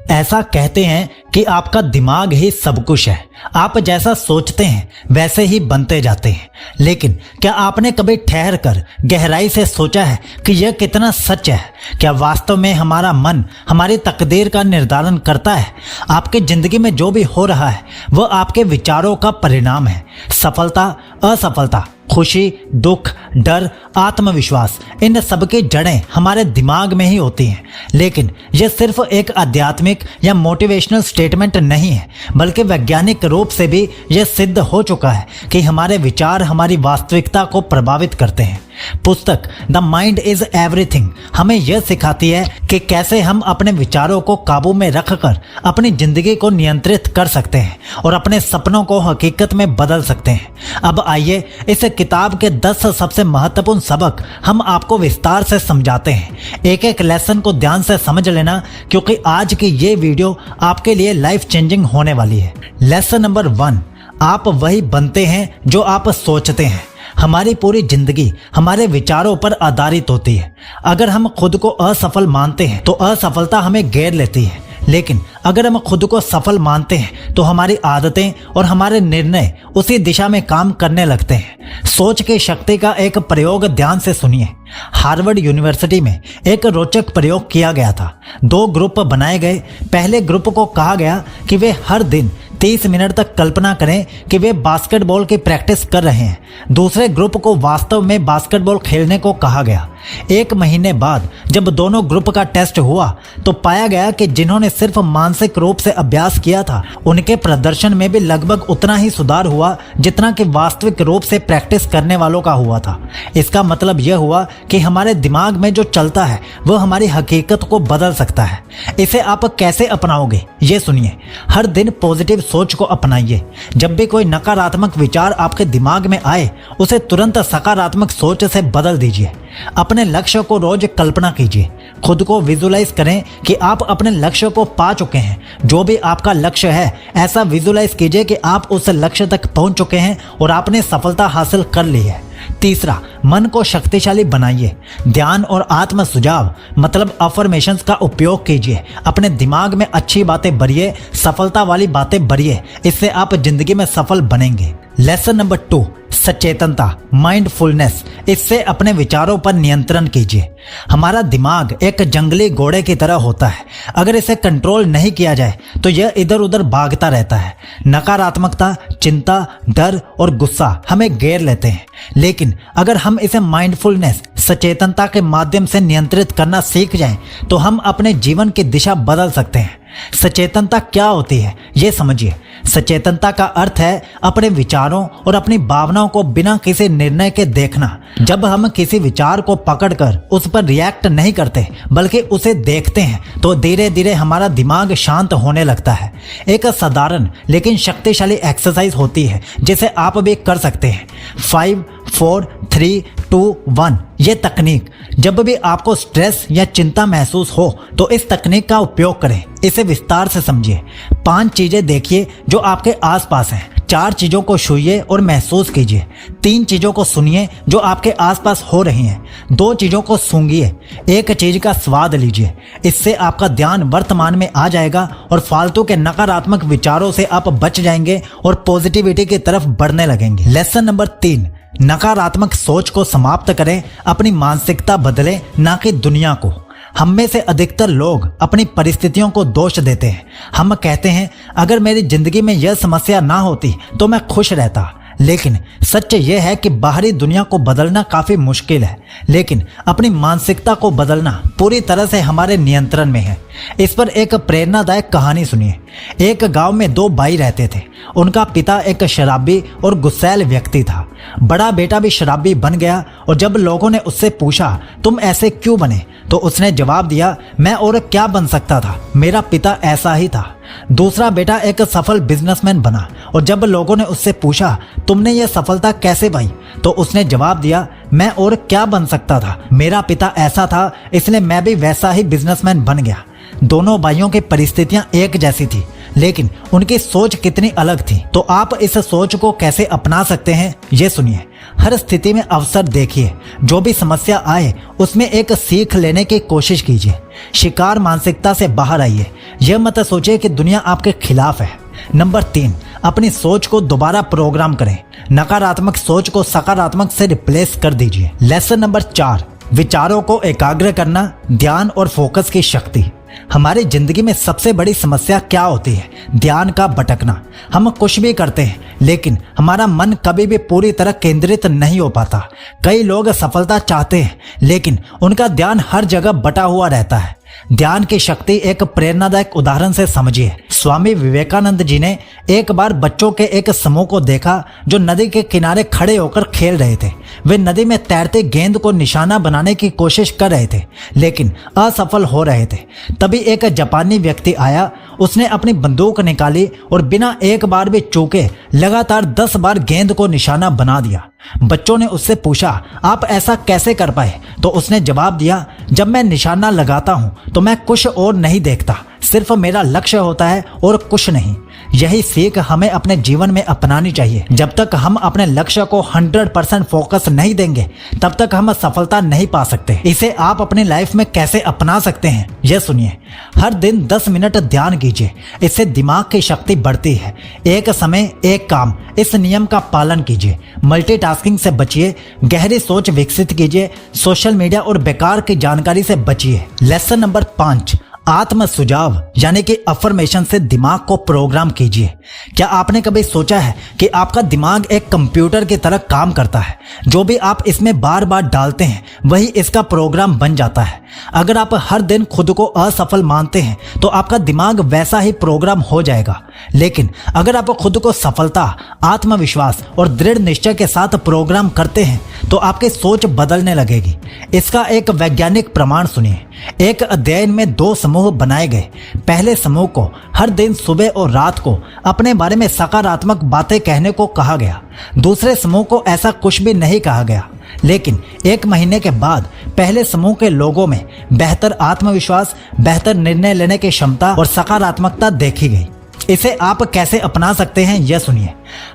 ऐसा कहते हैं कि आपका दिमाग ही सब कुछ है। आप जैसा सोचते हैं वैसे ही बनते जाते हैं। लेकिन क्या आपने कभी ठहर कर गहराई से सोचा है कि यह कितना सच है? क्या वास्तव में हमारा मन हमारी तकदीर का निर्धारण करता है? आपकी जिंदगी में जो भी हो रहा है वह आपके विचारों का परिणाम है। सफलता, असफलता, खुशी, दुख, डर, आत्मविश्वास, इन सबकी जड़ें हमारे दिमाग में ही होती हैं। लेकिन यह सिर्फ एक आध्यात्मिक या मोटिवेशनल स्टेटमेंट नहीं है, बल्कि वैज्ञानिक रूप से भी यह सिद्ध हो चुका है कि हमारे विचार हमारी वास्तविकता को प्रभावित करते हैं। पुस्तक द माइंड इज एवरीथिंग हमें यह सिखाती है कि कैसे हम अपने विचारों को काबू में रखकर अपनी जिंदगी को नियंत्रित कर सकते हैं और अपने सपनों को हकीकत में बदल सकते हैं। अब आइए इस किताब के 10 सबसे महत्वपूर्ण सबक हम आपको विस्तार से समझाते हैं। एक एक लेसन को ध्यान से समझ लेना, क्योंकि आज की ये वीडियो आपके लिए लाइफ चेंजिंग होने वाली है। लेसन नंबर 1, आप वही बनते हैं जो आप सोचते हैं। हमारी पूरी जिंदगी हमारे विचारों पर आधारित होती है। अगर हम खुद को असफल मानते हैं तो असफलता हमें घेर लेती है, लेकिन अगर हम खुद को सफल मानते हैं तो हमारी आदतें और हमारे निर्णय उसी दिशा में काम करने लगते हैं। सोच की शक्ति का एक प्रयोग ध्यान से सुनिए। हार्वर्ड यूनिवर्सिटी में एक रोचक प्रयोग किया गया था। 2 ग्रुप बनाए गए। पहले ग्रुप को कहा गया कि वे हर दिन 30 मिनट तक कल्पना करें कि वे बास्केटबॉल की प्रैक्टिस कर रहे हैं। दूसरे ग्रुप को वास्तव में बास्केटबॉल खेलने को कहा गया। 1 महीने बाद जब दोनों ग्रुप का टेस्ट हुआ तो पाया गया कि जिन्होंने सिर्फ मानसिक रूप से अभ्यास किया था उनके प्रदर्शन में भी लगभग उतना ही सुधार हुआ जितना कि वास्तविक रूप से प्रैक्टिस करने वालों का हुआ था। इसका मतलब यह हुआ कि हमारे दिमाग में जो चलता है वह हमारी हकीकत को बदल सकता है। इसे आप कैसे अपनाओगे, ये सुनिए। हर दिन पॉजिटिव सोच को अपनाइए। जब भी कोई नकारात्मक विचार आपके दिमाग में आए उसे तुरंत सकारात्मक सोच से बदल दीजिए। अपने लक्ष्य को रोज कल्पना कीजिए। खुद को विजुलाइज करें कि आप अपने लक्ष्य को पा चुके हैं। जो भी आपका लक्ष्य है ऐसा विजुलाइज कीजिए कि आप उस लक्ष्य तक पहुंच चुके हैं और आपने सफलता हासिल कर ली है। तीसरा, मन को शक्तिशाली बनाइए। ध्यान और आत्म सुझाव मतलब अफर्मेशंस का उपयोग कीजिए। अपने दिमाग में अच्छी बातें भरिए, सफलता वाली बातें भरिए। इससे आप जिंदगी में सफल बनेंगे। लेसन नंबर 2, सचेतनता, माइंडफुलनेस। इससे अपने विचारों पर नियंत्रण कीजिए। हमारा दिमाग एक जंगली घोड़े की तरह होता है। अगर इसे कंट्रोल नहीं किया जाए तो यह इधर उधर भागता रहता है। नकारात्मकता, चिंता, डर और गुस्सा हमें घेर लेते हैं। लेकिन अगर हम इसे माइंडफुलनेस, सचेतनता के माध्यम से नियंत्रित करना सीख जाएं तो हम अपने जीवन की दिशा बदल सकते हैं। सचेतनता क्या होती है, ये समझिए। सचेतनता का अर्थ है अपने विचारों और अपनी भावनाओं को बिना किसी निर्णय के देखना। जब हम किसी विचार को पकड़कर उस पर रिएक्ट नहीं करते बल्कि उसे देखते हैं तो धीरे धीरे हमारा दिमाग शांत होने लगता है। एक साधारण लेकिन शक्तिशाली एक्सरसाइज होती है जिसे आप भी कर सकते हैं। 5, 4, 3, 2, 1 ये तकनीक। जब भी आपको स्ट्रेस या चिंता महसूस हो तो इस तकनीक का उपयोग करें। इसे विस्तार से समझिए। 5 चीजें देखिए जो आपके आसपास हैं। 4 चीजों को छूइए और महसूस कीजिए। 3 चीजों को सुनिए जो आपके आसपास हो रही हैं। 2 चीजों को सूंघिए। 1 चीज का स्वाद लीजिए। इससे आपका ध्यान वर्तमान में आ जाएगा और फालतू के नकारात्मक विचारों से आप बच जाएंगे और पॉजिटिविटी की तरफ बढ़ने लगेंगे। लेसन नंबर 3, नकारात्मक सोच को समाप्त करें। अपनी मानसिकता बदलें, ना कि दुनिया को। हम में से अधिकतर लोग अपनी परिस्थितियों को दोष देते हैं। हम कहते हैं अगर मेरी जिंदगी में यह समस्या ना होती तो मैं खुश रहता। लेकिन सच यह है कि बाहरी दुनिया को बदलना काफी मुश्किल है, लेकिन अपनी मानसिकता को बदलना पूरी तरह से हमारे नियंत्रण में है। इस पर एक प्रेरणादायक कहानी सुनिए। एक गांव में 2 भाई रहते थे। उनका पिता एक शराबी और गुस्सैल व्यक्ति था। बड़ा बेटा भी शराबी बन गया और जब लोगों ने उससे पूछा तुम ऐसे क्यों बने तो उसने जवाब दिया, मैं और क्या बन सकता था, मेरा पिता ऐसा ही था। दूसरा बेटा एक सफल बिजनेसमैन बना और जब लोगों ने उससे पूछा तुमने ये सफलता कैसे पाई तो उसने जवाब दिया, मैं और क्या बन सकता था, मेरा पिता ऐसा था इसलिए मैं भी वैसा ही बिजनेसमैन बन गया। दोनों भाइयों की परिस्थितियां एक जैसी थी, लेकिन उनकी सोच कितनी अलग थी। तो आप इस सोच को कैसे अपना सकते हैं, ये सुनिए। हर स्थिति में अवसर देखिए। जो भी समस्या आए उसमें एक सीख लेने की कोशिश कीजिए। शिकार मानसिकता से बाहर आइए। यह मत सोचिए कि दुनिया आपके खिलाफ है। नंबर 3, अपनी सोच को दोबारा प्रोग्राम करें। नकारात्मक सोच को सकारात्मक से रिप्लेस कर दीजिए। लेसन नंबर 4, विचारों को एकाग्र करना, ध्यान और फोकस की शक्ति। हमारी जिंदगी में सबसे बड़ी समस्या क्या होती है? ध्यान का भटकना। हम कुछ भी करते हैं लेकिन हमारा मन कभी भी पूरी तरह केंद्रित नहीं हो पाता। कई लोग सफलता चाहते हैं लेकिन उनका ध्यान हर जगह बटा हुआ रहता है। ध्यान की शक्ति एक प्रेरणादायक उदाहरण से समझिए। स्वामी विवेकानंद जी ने एक बार बच्चों के एक समूह को देखा जो नदी के किनारे खड़े होकर खेल रहे थे। वे नदी में तैरते गेंद को निशाना बनाने की कोशिश कर रहे थे लेकिन असफल हो रहे थे। तभी एक जापानी व्यक्ति आया। उसने अपनी बंदूक निकाली और बिना एक बार भी चूके लगातार 10 बार गेंद को निशाना बना दिया। बच्चों ने उससे पूछा, आप ऐसा कैसे कर पाए? तो उसने जवाब दिया, जब मैं निशाना लगाता हूं तो मैं कुछ और नहीं देखता, सिर्फ मेरा लक्ष्य होता है और कुछ नहीं। यही सीख हमें अपने जीवन में अपनानी चाहिए। जब तक हम अपने लक्ष्य को 100% फोकस नहीं देंगे तब तक हम सफलता नहीं पा सकते। इसे आप अपनी लाइफ में कैसे अपना सकते हैं यह सुनिए। हर दिन 10 मिनट ध्यान कीजिए। इससे दिमाग की शक्ति बढ़ती है। एक समय एक काम, इस नियम का पालन कीजिए। मल्टीटास्किंग से बचिए। गहरी सोच विकसित कीजिए। सोशल मीडिया और बेकार की जानकारी से बचिए। लेसन नंबर 5, आत्म सुझाव यानी कि अफर्मेशन से दिमाग को प्रोग्राम कीजिए। क्या आपने कभी सोचा है कि आपका दिमाग एक कंप्यूटर की तरह काम करता है? जो भी आप इसमें बार बार डालते हैं वही इसका प्रोग्राम बन जाता है। अगर आप हर दिन खुद को असफल मानते हैं तो आपका दिमाग वैसा ही प्रोग्राम हो जाएगा। लेकिन अगर आप खुद को सफलता, आत्मविश्वास और दृढ़ निश्चय के साथ प्रोग्राम करते हैं तो आपकी सोच बदलने लगेगी। इसका एक वैज्ञानिक प्रमाण सुनिए। एक अध्ययन में 2 समूह बनाए गए। पहले समूह को हर दिन सुबह और रात को अपने बारे में सकारात्मक बातें कहने को कहा गया। दूसरे समूह को ऐसा कुछ भी नहीं कहा गया। लेकिन 1 महीने के बाद पहले समूह के लोगों में बेहतर आत्मविश्वास, बेहतर निर्णय लेने की क्षमता और सकारात्मकता देखी गई। इसे आप कैसे अपना सकते हैं यह सुनिए।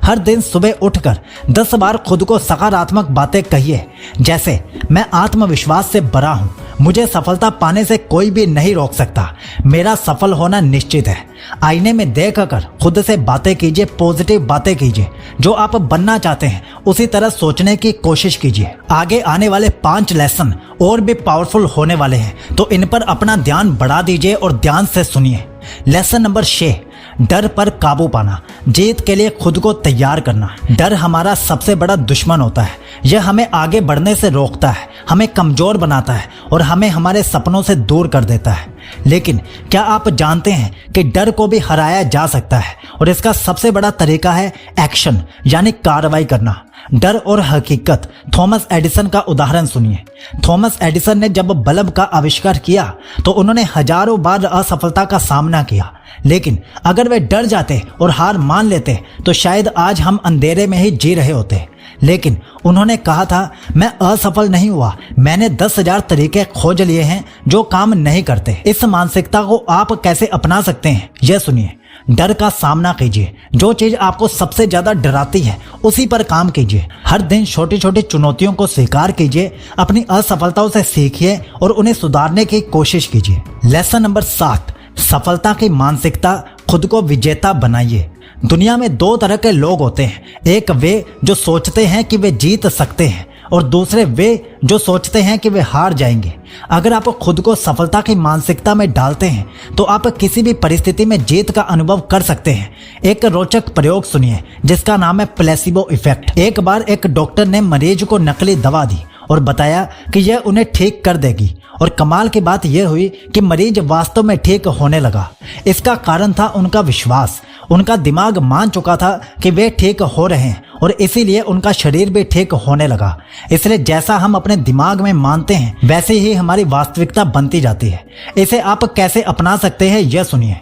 हर दिन सुबह उठकर 10 बार खुद को सकारात्मक बातें कहिए, जैसे मैं आत्मविश्वास से भरा हूं, मुझे सफलता पाने से कोई भी नहीं रोक सकता, मेरा सफल होना निश्चित है। आईने में देखकर खुद से बातें कीजिए, पॉजिटिव बातें कीजिए। जो आप बनना चाहते हैं उसी तरह सोचने की कोशिश कीजिए। आगे आने वाले 5 लेसन और भी पावरफुल होने वाले हैं तो इन पर अपना ध्यान बढ़ा दीजिए और ध्यान से सुनिए। लेसन नंबर 6, डर पर काबू पाना, जीत के लिए खुद को तैयार करना। डर हमारा सबसे बड़ा दुश्मन होता है। यह हमें आगे बढ़ने से रोकता है, हमें कमजोर बनाता है और हमें हमारे सपनों से दूर कर देता है। लेकिन क्या आप जानते हैं कि डर को भी हराया जा सकता है और इसका सबसे बड़ा तरीका है एक्शन यानी कार्रवाई करना। डर और हकीकत। थॉमस एडिसन का उदाहरण सुनिए। थॉमस एडिसन ने जब बल्ब का आविष्कार किया तो उन्होंने हजारों बार असफलता का सामना किया। लेकिन अगर वे डर जाते और हार मान लेते तो शायद आज हम अंधेरे में ही जी रहे होते। लेकिन उन्होंने कहा था, मैं असफल नहीं हुआ, मैंने 10,000 तरीके खोज लिए हैं जो काम नहीं करते। इस मानसिकता को आप कैसे अपना सकते हैं यह सुनिए। डर का सामना कीजिए। जो चीज आपको सबसे ज्यादा डराती है उसी पर काम कीजिए। हर दिन छोटी छोटी चुनौतियों को स्वीकार कीजिए। अपनी असफलताओं से सीखिए और उन्हें सुधारने की कोशिश कीजिए। लेसन नंबर 7, सफलता की मानसिकता, खुद को विजेता बनाइए। दुनिया में 2 तरह के लोग होते हैं। एक वे जो सोचते हैं कि वे जीत सकते हैं और दूसरे वे जो सोचते हैं कि वे हार जाएंगे। अगर आप खुद को सफलता की मानसिकता में डालते हैं तो आप किसी भी परिस्थिति में जीत का अनुभव कर सकते हैं। एक रोचक प्रयोग सुनिए जिसका नाम है प्लेसिबो इफेक्ट। एक बार एक डॉक्टर ने मरीज को नकली दवा दी और बताया कि यह उन्हें ठीक कर देगी और कमाल की बात यह हुई कि मरीज वास्तव में ठीक होने लगा। इसका कारण था उनका विश्वास। उनका दिमाग मान चुका था कि वे ठीक हो रहे हैं और इसीलिए उनका शरीर भी ठीक होने लगा। इसलिए जैसा हम अपने दिमाग में मानते हैं वैसे ही हमारी वास्तविकता बनती जाती है। इसे आप कैसे अपना सकते हैं यह सुनिए।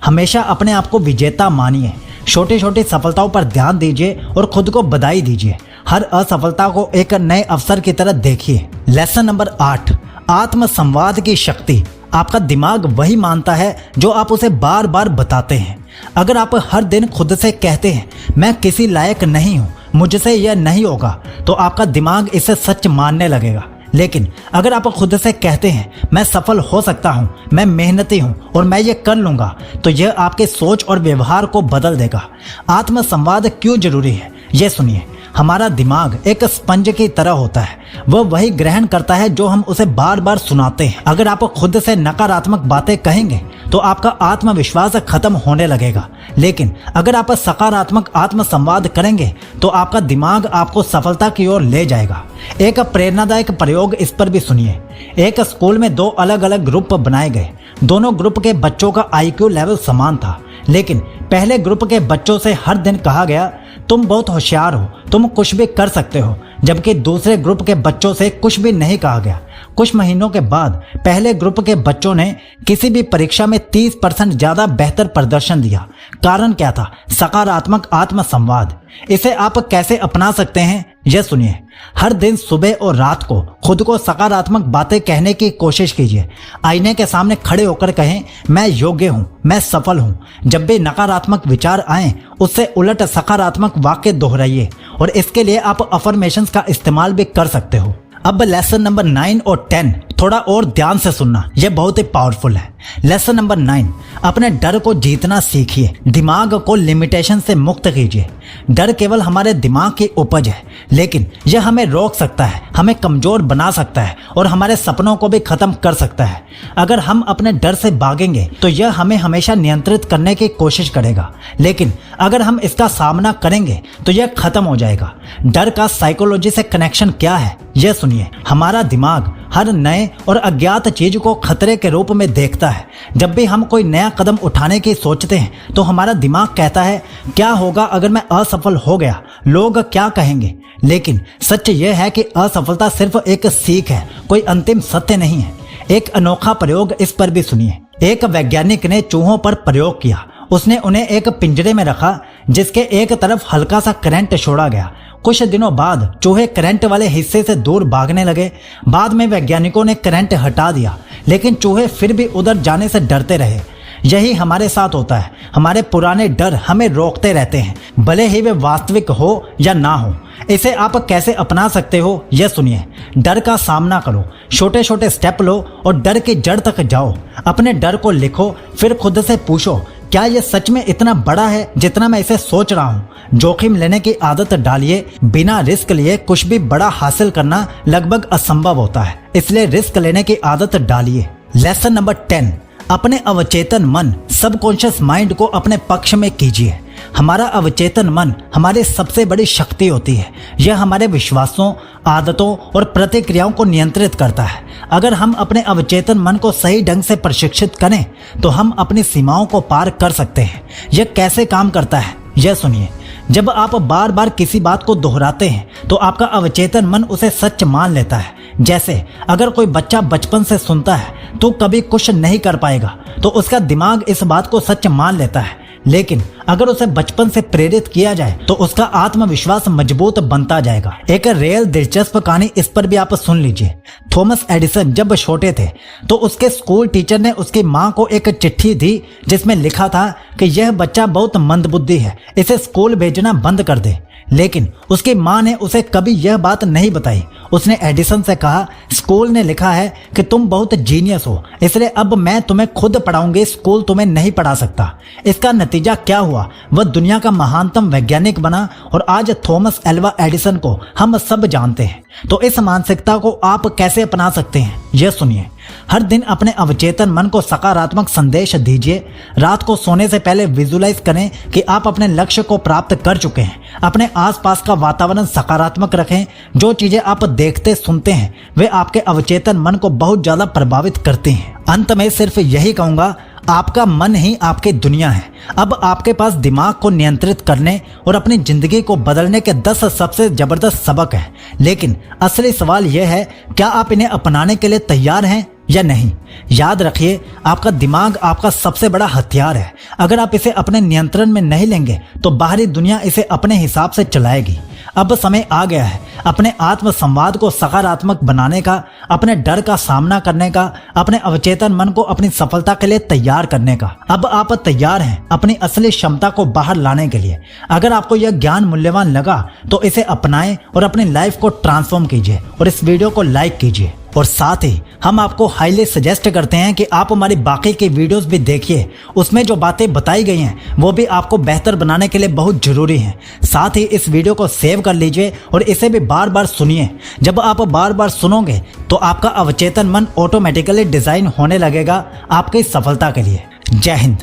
हमेशा अपने आप को विजेता मानिए। छोटी छोटी सफलताओं पर ध्यान दीजिए और खुद को बधाई दीजिए। हर असफलता को एक नए अवसर की तरह देखिए। लेसन नंबर 8, आत्म संवाद की शक्ति। आपका दिमाग वही मानता है जो आप उसे बार बार बताते हैं। अगर आप हर दिन खुद से कहते हैं मैं किसी लायक नहीं हूँ मुझसे यह नहीं होगा, तो आपका दिमाग इसे सच मानने लगेगा। लेकिन अगर आप खुद से कहते हैं मैं सफल हो सकता हूं, मैं मेहनती हूं और मैं ये कर लूंगा, तो यह आपके सोच और व्यवहार को बदल देगा। आत्मसंवाद क्यों जरूरी है, ये सुनिए। हमारा दिमाग एक स्पंज की तरह होता है, वह वही ग्रहण करता है जो हम उसे बार बार सुनाते हैं। अगर आप खुद से नकारात्मक बातें कहेंगे तो आपका आत्मविश्वास खत्म होने लगेगा, लेकिन अगर आप सकारात्मक आत्मसंवाद करेंगे तो आपका दिमाग आपको सफलता की ओर ले जाएगा। एक प्रेरणादायक प्रयोग इस पर भी सुनिए। एक स्कूल में 2 अलग अलग ग्रुप बनाए गए। दोनों ग्रुप के बच्चों का IQ लेवल समान था, लेकिन पहले ग्रुप के बच्चों से हर दिन कहा गया तुम बहुत होशियार हो, तुम कुछ भी कर सकते हो, जबकि दूसरे ग्रुप के बच्चों से कुछ भी नहीं कहा गया। कुछ महीनों के बाद पहले ग्रुप के बच्चों ने किसी भी परीक्षा में 30% ज्यादा बेहतर प्रदर्शन दिया। कारण क्या था? सकारात्मक आत्मसंवाद। इसे आप कैसे अपना सकते हैं, यह सुनिए। हर दिन सुबह और रात को खुद को सकारात्मक बातें कहने की कोशिश कीजिए। आईने के सामने खड़े होकर कहें मैं योग्य हूं, मैं सफल हूं। जब भी नकारात्मक विचार आए उससे उलट सकारात्मक वाक्य दोहराइए, और इसके लिए आप अफर्मेशंस का इस्तेमाल भी कर सकते हो। अब लेसन नंबर 9 और 10 थोड़ा और ध्यान से सुनना, यह बहुत ही पावरफुल है। लेसन नंबर 9, अपने डर को जीतना सीखिए। दिमाग को लिमिटेशन से मुक्त कीजिए। डर केवल हमारे दिमाग की उपज है, लेकिन यह हमें रोक सकता है, हमें कमजोर बना सकता है और हमारे सपनों को भी खत्म कर सकता है। अगर हम अपने डर से भागेंगे तो यह हमें हमेशा नियंत्रित करने की कोशिश करेगा, लेकिन अगर हम इसका सामना करेंगे तो यह खत्म हो जाएगा। डर का साइकोलॉजी से कनेक्शन क्या है, यह सुनिए। हमारा दिमाग हर नए और अज्ञात चीज को खतरे के रूप में देखता है। जब भी हम कोई नया कदम उठाने की सोचते हैं तो हमारा दिमाग कहता है क्या होगा अगर मैं असफल हो गया, लोग क्या कहेंगे। लेकिन सच यह है कि असफलता सिर्फ एक सीख है, कोई अंतिम सत्य नहीं है। एक अनोखा प्रयोग इस पर भी सुनिए। एक वैज्ञानिक ने चूहों पर प्रयोग किया। उसने उन्हें एक पिंजरे में रखा जिसके एक तरफ हल्का सा करंट छोड़ा गया। कुछ दिनों बाद चूहे करंट वाले हिस्से से दूर भागने लगे। बाद में वैज्ञानिकों ने करंट हटा दिया, लेकिन चूहे फिर भी उधर जाने से डरते रहे। यही हमारे साथ होता है। हमारे पुराने डर हमें रोकते रहते हैं, भले ही वे वास्तविक हो या ना हो। इसे आप कैसे अपना सकते हो, यह सुनिए। डर का सामना करो, छोटे छोटे स्टेप लो और डर की जड़ तक जाओ। अपने डर को लिखो, फिर खुद से पूछो क्या यह सच में इतना बड़ा है जितना मैं इसे सोच रहा हूँ। जोखिम लेने की आदत डालिए। बिना रिस्क लिए कुछ भी बड़ा हासिल करना लगभग असंभव होता है, इसलिए रिस्क लेने की आदत डालिए। लेसन नंबर 10, अपने अवचेतन मन सबकॉन्शियस माइंड को अपने पक्ष में कीजिए। हमारा अवचेतन मन हमारी सबसे बड़ी शक्ति होती है। यह हमारे विश्वासों, आदतों और प्रतिक्रियाओं को नियंत्रित करता है। अगर हम अपने अवचेतन मन को सही ढंग से प्रशिक्षित करें तो हम अपनी सीमाओं को पार कर सकते हैं। यह कैसे काम करता है, यह सुनिए। जब आप बार बार किसी बात को दोहराते हैं तो आपका अवचेतन मन उसे सच मान लेता है। जैसे अगर कोई बच्चा बचपन से सुनता है तो कभी कुछ नहीं कर पाएगा, तो उसका दिमाग इस बात को सच मान लेता है। लेकिन अगर उसे बचपन से प्रेरित किया जाए तो उसका आत्मविश्वास मजबूत बनता जाएगा। एक रियल दिलचस्प कहानी इस पर भी आप सुन लीजिए। थॉमस एडिसन जब छोटे थे तो उसके स्कूल टीचर ने उसकी मां को एक चिट्ठी दी जिसमें लिखा था कि यह बच्चा बहुत मंदबुद्धि है, इसे स्कूल भेजना बंद कर दे। लेकिन उसकी मां ने उसे कभी यह बात नहीं बताई। उसने एडिसन से कहा स्कूल ने लिखा है कि तुम बहुत जीनियस हो, इसलिए अब मैं तुम्हें खुद पढ़ाऊंगी, स्कूल तुम्हें नहीं पढ़ा सकता। इसका नतीजा क्या हुआ? वह दुनिया का महानतम वैज्ञानिक बना और आज थॉमस एल्वा एडिसन को हम सब जानते हैं। तो इस मानसिकता को आप कैसे अपना सकते हैं, यह सुनिए। हर दिन अपने अवचेतन मन को सकारात्मक संदेश दीजिए। रात को सोने से पहले विजुलाइज करें कि आप अपने लक्ष्य को प्राप्त कर चुके हैं। अपने आसपास का वातावरण सकारात्मक रखें। जो चीजें आप देखते सुनते हैं वे आपके अवचेतन मन को बहुत ज्यादा प्रभावित करती हैं। अंत में सिर्फ यही कहूंगा, आपका मन ही आपकी दुनिया है। अब आपके पास दिमाग को नियंत्रित करने और अपनी जिंदगी को बदलने के 10 सबसे जबरदस्त सबक हैं। लेकिन असली सवाल यह है, क्या आप इन्हें अपनाने के लिए तैयार हैं? या नहीं। याद रखिए, आपका दिमाग आपका सबसे बड़ा हथियार है। अगर आप इसे अपने नियंत्रण में नहीं लेंगे तो बाहरी दुनिया इसे अपने हिसाब से चलाएगी। अब समय आ गया है अपने आत्म संवाद को सकारात्मक बनाने का, अपने डर का सामना करने का, अपने अवचेतन मन को अपनी सफलता के लिए तैयार करने का। अब आप तैयार हैं अपनी असली क्षमता को बाहर लाने के लिए। अगर आपको यह ज्ञान मूल्यवान लगा तो इसे अपनाएं और अपनी लाइफ को ट्रांसफॉर्म कीजिए और इस वीडियो को लाइक कीजिए। और साथ ही हम आपको हाईली सजेस्ट करते हैं कि आप हमारी बाकी की वीडियोस भी देखिए। उसमें जो बातें बताई गई हैं वो भी आपको बेहतर बनाने के लिए बहुत जरूरी हैं। साथ ही इस वीडियो को सेव कर लीजिए और इसे भी बार बार सुनिए। जब आप बार बार सुनोगे तो आपका अवचेतन मन ऑटोमेटिकली डिजाइन होने लगेगा आपकी सफलता के लिए। जय हिंद।